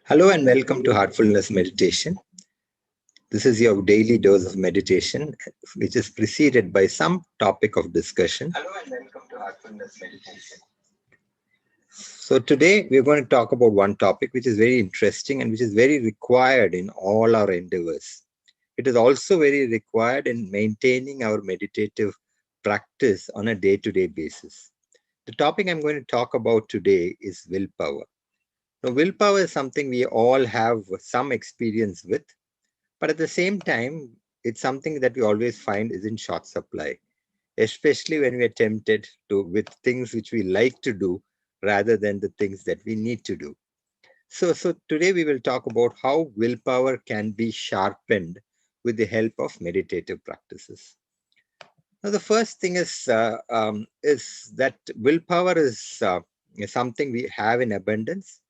Hello and welcome to Heartfulness Meditation. This is your daily dose of meditation, which is preceded by some topic of discussion. Hello and welcome to Heartfulness Meditation. So, today we're going to talk about one topic which is very interesting and which is very required in all our endeavors. It is also very required in maintaining our meditative practice on a day to day basis. The topic I'm going to talk about today is willpower. Now, willpower is something we all have some experience with, but at the same time, it's something that we always find is in short supply, especially when we are tempted to with things which we like to do rather than the things that we need to do. So today we will talk about how willpower can be sharpened with the help of meditative practices. Now, the first thing is that willpower is something we have in abundance,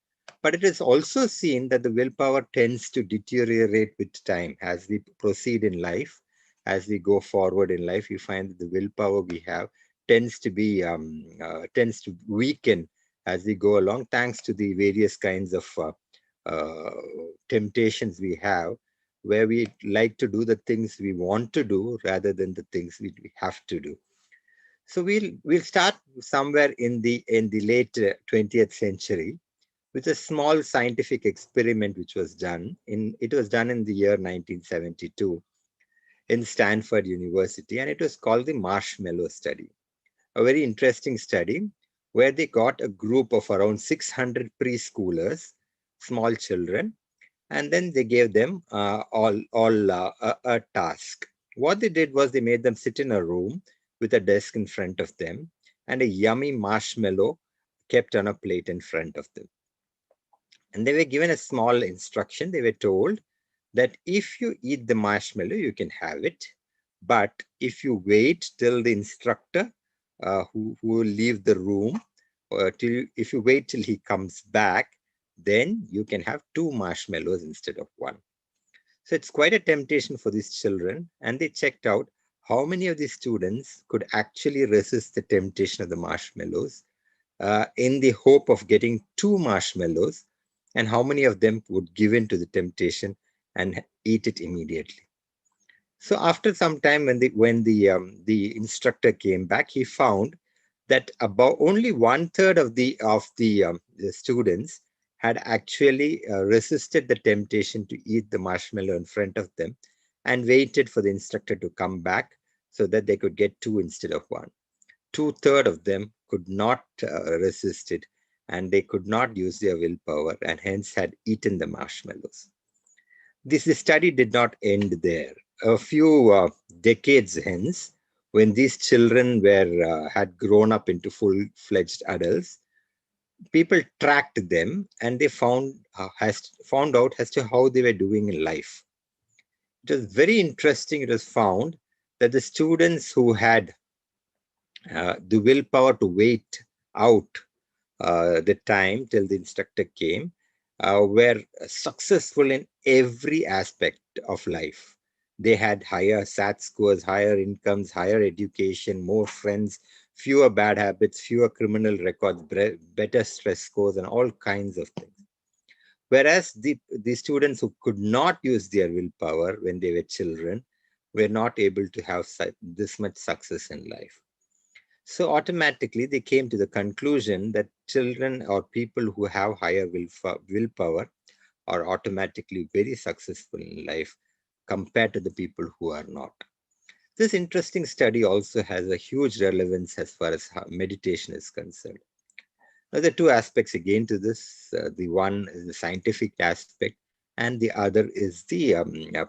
but it is also seen that the willpower tends to deteriorate with time as we proceed in life. As we go forward in life, you find that the willpower we have tends to weaken as we go along, thanks to the various kinds of uh, temptations we have, where we like to do the things we want to do rather than the things we have to do. So we'll start somewhere in the late 20th century with a small scientific experiment which was done in the year 1972 in Stanford University, and it was called the marshmallow study. A very interesting study where they got a group of around 600 preschoolers, small children, and then they gave them a task. What they did was they made them sit in a room with a desk in front of them and a yummy marshmallow kept on a plate in front of them. And they were given a small instruction. They were told that if you eat the marshmallow, you can have it. But if you wait till the instructor who will leave the room, if you wait till he comes back, then you can have two marshmallows instead of one. So it's quite a temptation for these children. And they checked out how many of these students could actually resist the temptation of the marshmallows in the hope of getting two marshmallows, and how many of them would give in to the temptation and eat it immediately. So after some time, when the instructor came back, he found that about only one third of the students had actually resisted the temptation to eat the marshmallow in front of them and waited for the instructor to come back so that they could get two instead of one. Two-thirds of them could not resist it, and they could not use their willpower and hence had eaten the marshmallows. This study did not end there. A few decades hence, when these children had grown up into full-fledged adults, people tracked them and they found out as to how they were doing in life. It was very interesting. It was found that the students who had the willpower to wait out the time till the instructor came were successful in every aspect of life. They had higher SAT scores, higher incomes, higher education, more friends, fewer bad habits, fewer criminal records, better stress scores, and all kinds of things. Whereas the students who could not use their willpower when they were children were not able to have this much success in life. So automatically they came to the conclusion that children or people who have higher willpower are automatically very successful in life compared to the people who are not. This interesting study also has a huge relevance as far as meditation is concerned. Now, there are two aspects again to this. The one is the scientific aspect, and the other is the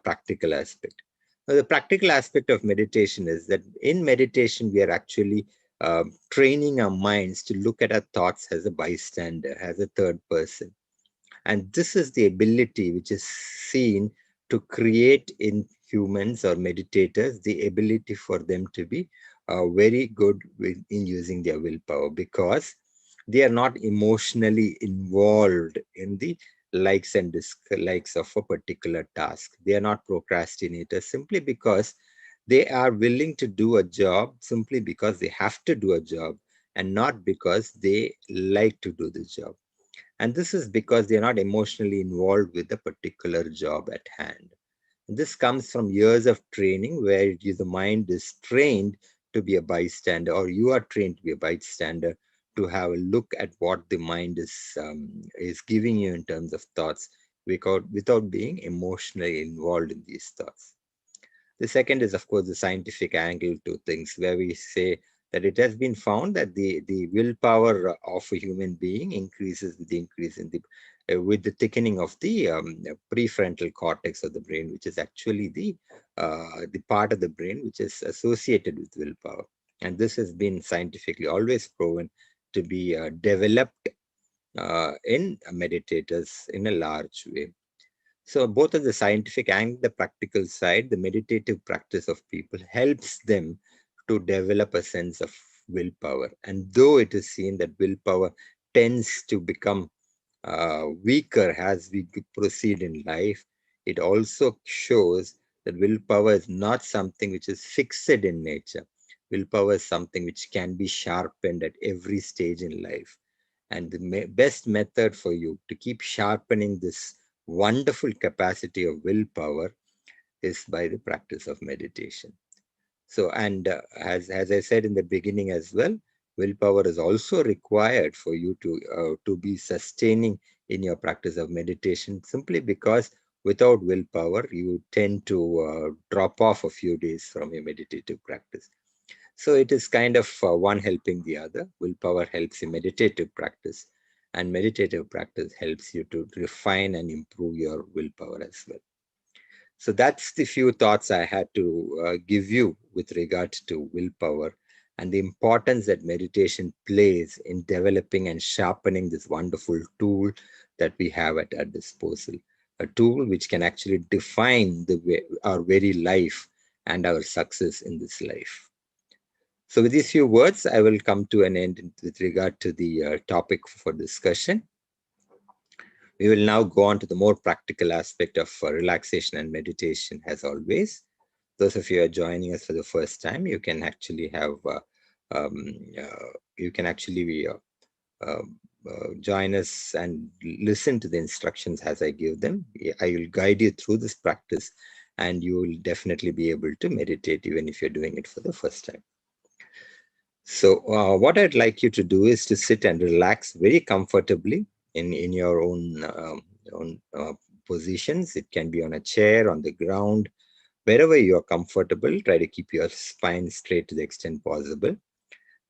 practical aspect. Now, the practical aspect of meditation is that in meditation, we are actually training our minds to look at our thoughts as a bystander, as a third person. And this is the ability which is seen to create in humans or meditators the ability for them to be very good in using their willpower, because they are not emotionally involved in the likes and dislikes of a particular task. They are not procrastinators simply because they are willing to do a job simply because they have to do a job and not because they like to do the job. And this is because they're not emotionally involved with the particular job at hand. This comes from years of training where the mind is trained to be a bystander, or you are trained to be a bystander, to have a look at what the mind is giving you in terms of thoughts without being emotionally involved in these thoughts. The second is, of course, the scientific angle to things, where we say that it has been found that the willpower of a human being increases with the increase in the with the thickening of the prefrontal cortex of the brain, which is actually the part of the brain which is associated with willpower. And this has been scientifically always proven to be developed in meditators in a large way. So both on the scientific and the practical side, the meditative practice of people helps them to develop a sense of willpower. And though it is seen that willpower tends to become weaker as we proceed in life, it also shows that willpower is not something which is fixed in nature. Willpower is something which can be sharpened at every stage in life. And the best method for you to keep sharpening this wonderful capacity of willpower is by the practice of meditation. So, and as I said in the beginning as well, willpower is also required for you to be sustaining in your practice of meditation, simply because without willpower, you tend to drop off a few days from your meditative practice. So it is kind of one helping the other. Willpower helps in meditative practice, and meditative practice helps you to refine and improve your willpower as well. So that's the few thoughts I had to give you with regard to willpower and the importance that meditation plays in developing and sharpening this wonderful tool that we have at our disposal. A tool which can actually define our very life and our success in this life. So with these few words, I will come to an end with regard to the topic for discussion. We will now go on to the more practical aspect of relaxation and meditation, as always. Those of you who are joining us for the first time, you can actually join us and listen to the instructions as I give them. I will guide you through this practice, and you will definitely be able to meditate even if you're doing it for the first time. So what I'd like you to do is to sit and relax very comfortably in your own positions. It can be on a chair, on the ground, wherever you are comfortable. Try to keep your spine straight to the extent possible.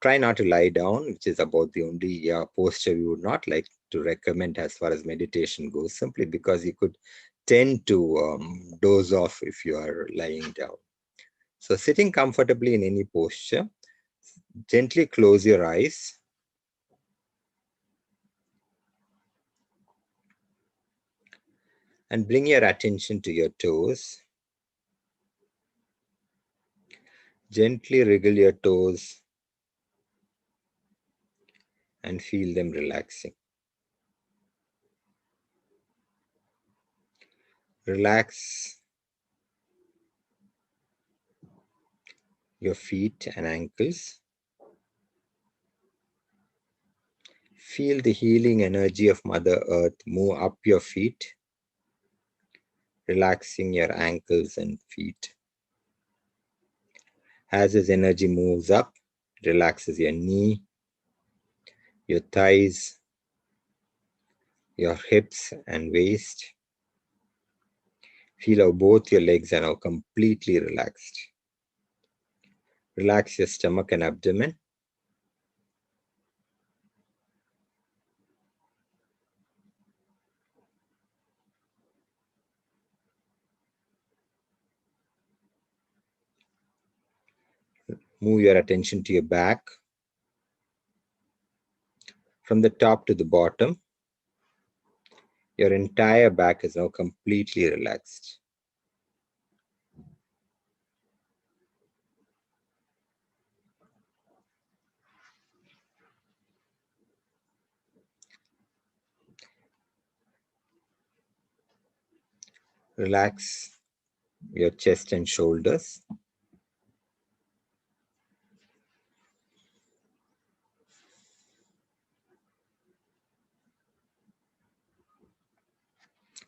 Try not to lie down, which is about the only posture we would not like to recommend as far as meditation goes, simply because you could tend to doze off if you are lying down. So sitting comfortably in any posture, gently close your eyes and bring your attention to your toes. Gently wriggle your toes and feel them relaxing. Relax your feet and ankles. Feel the healing energy of Mother Earth move up your feet, relaxing your ankles and feet. As this energy moves up, it relaxes your knee, your thighs, your hips and waist. Feel how both your legs are now completely relaxed. Relax your stomach and abdomen. Move your attention to your back. From the top to the bottom, your entire back is now completely relaxed. Relax your chest and shoulders.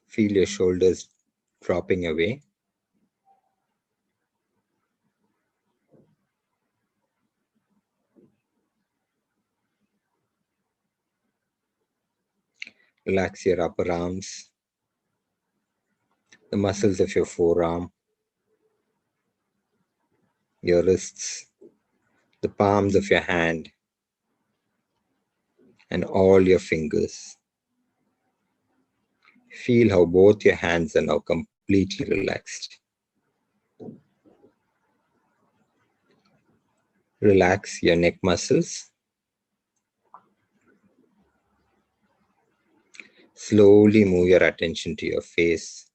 Feel your shoulders dropping away. Relax your upper arms, the muscles of your forearm, your wrists, the palms of your hand, and all your fingers. Feel how both your hands are now completely relaxed. Relax your neck muscles. Slowly move your attention to your face.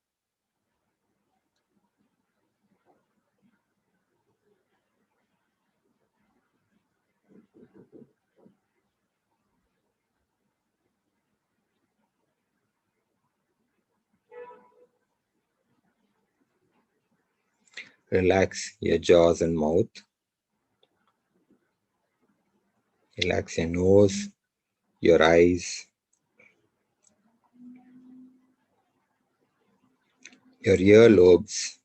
Relax your jaws and mouth. Relax your nose, your eyes, your earlobes,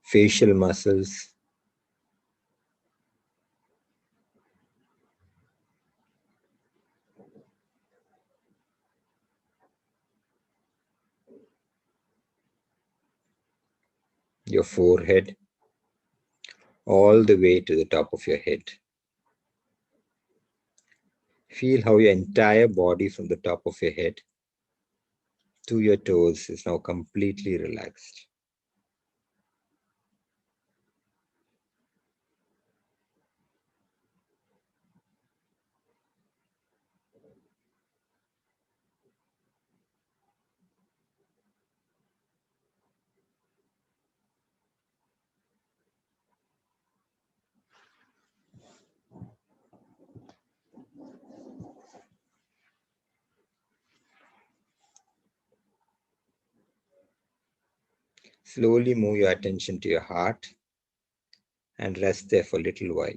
facial muscles, your forehead, all the way to the top of your head. Feel how your entire body from the top of your head to your toes is now completely relaxed. Slowly move your attention to your heart and rest there for a little while.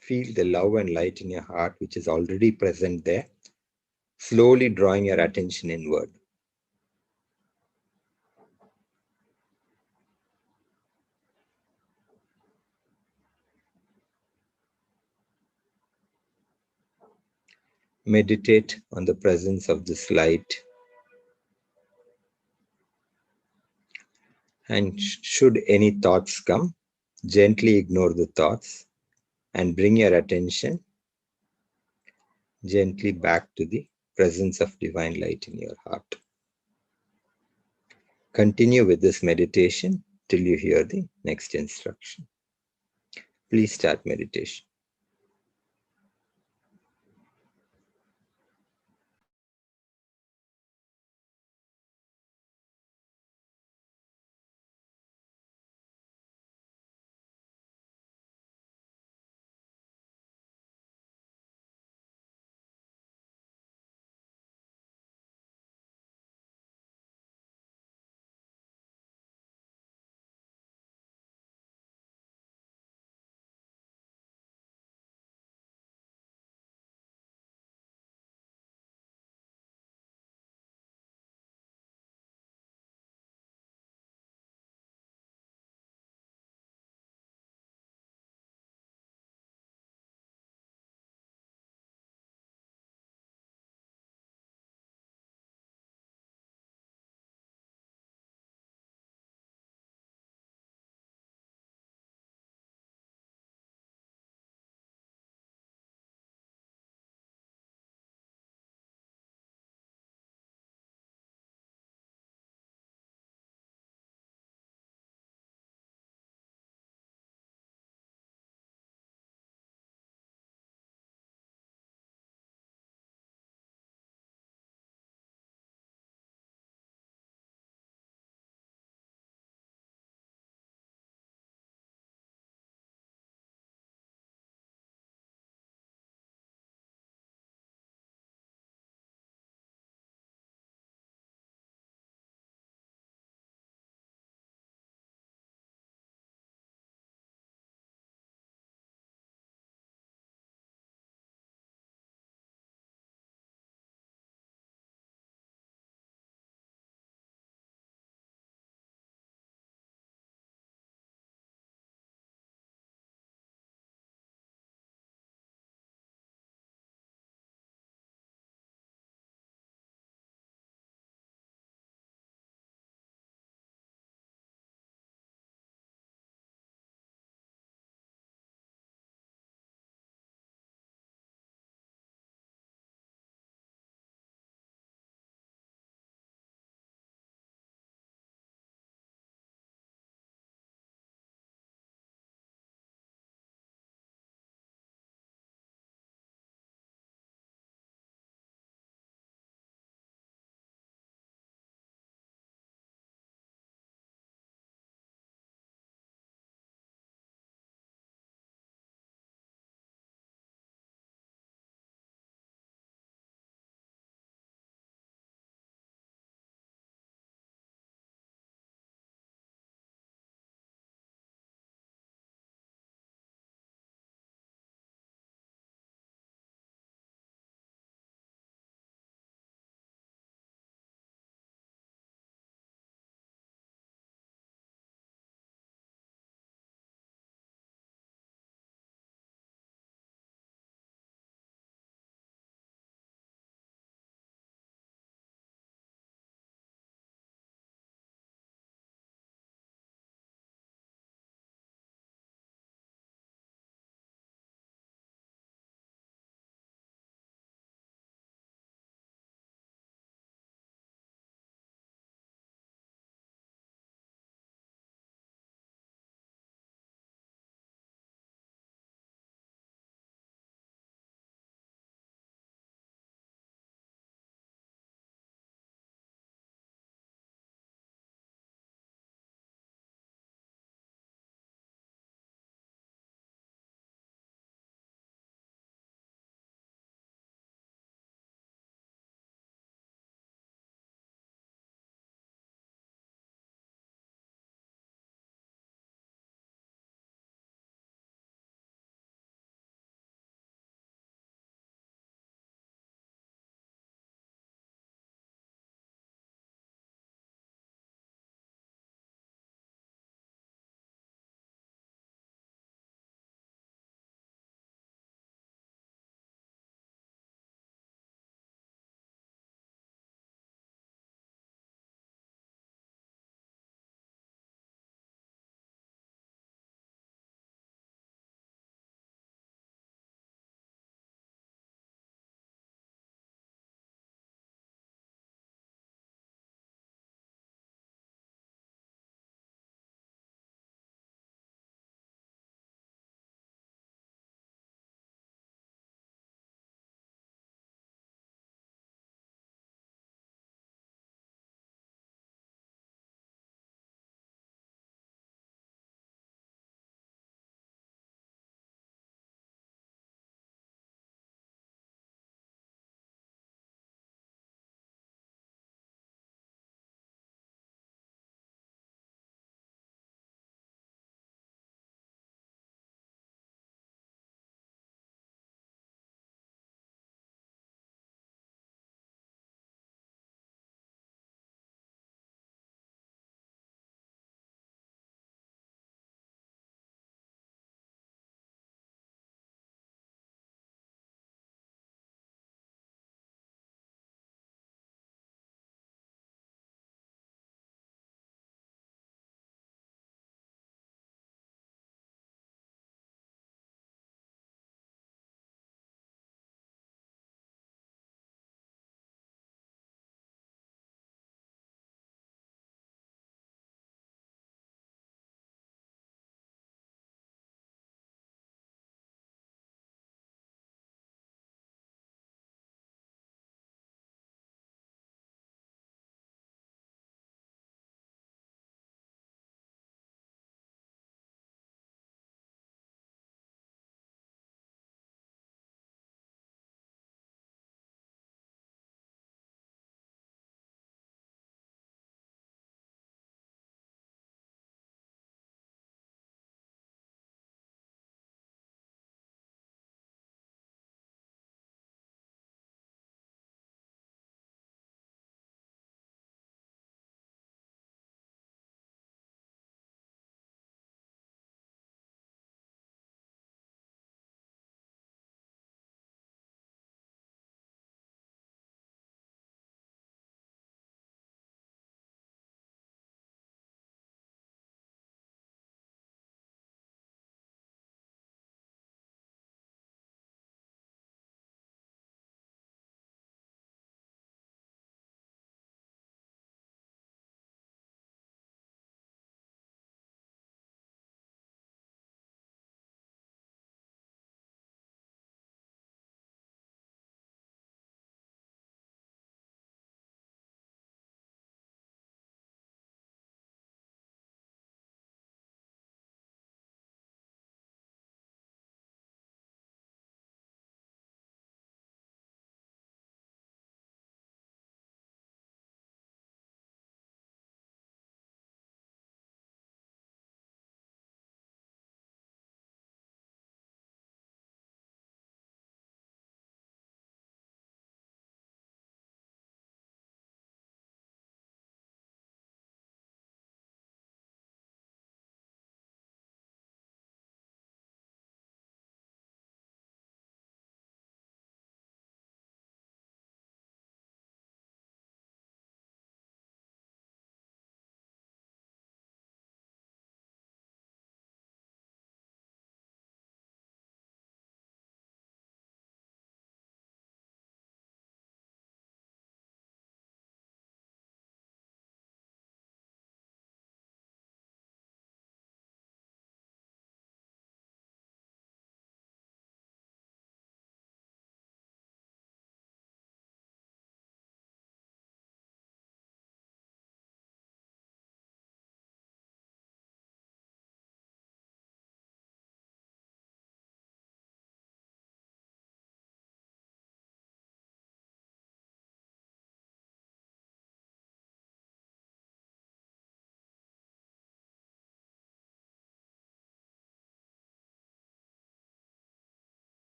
Feel the love and light in your heart, which is already present there, slowly drawing your attention inward. Meditate on the presence of this light, and should any thoughts come, gently ignore the thoughts and bring your attention gently back to the presence of divine light in your heart. Continue with this meditation till you hear the next instruction. Please start meditation.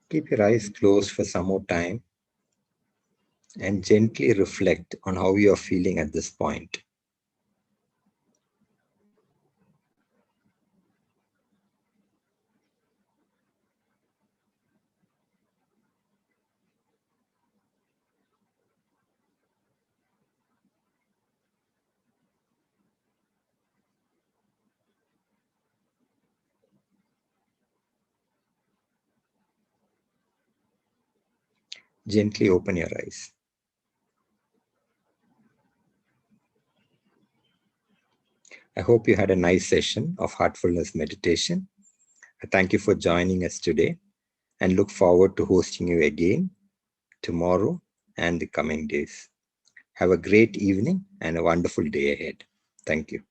Keep your eyes closed for some more time and gently reflect on how you are feeling at this point. Gently open your eyes. I hope you had a nice session of heartfulness meditation. I thank you for joining us today and look forward to hosting you again tomorrow and the coming days. Have a great evening and a wonderful day ahead. Thank you.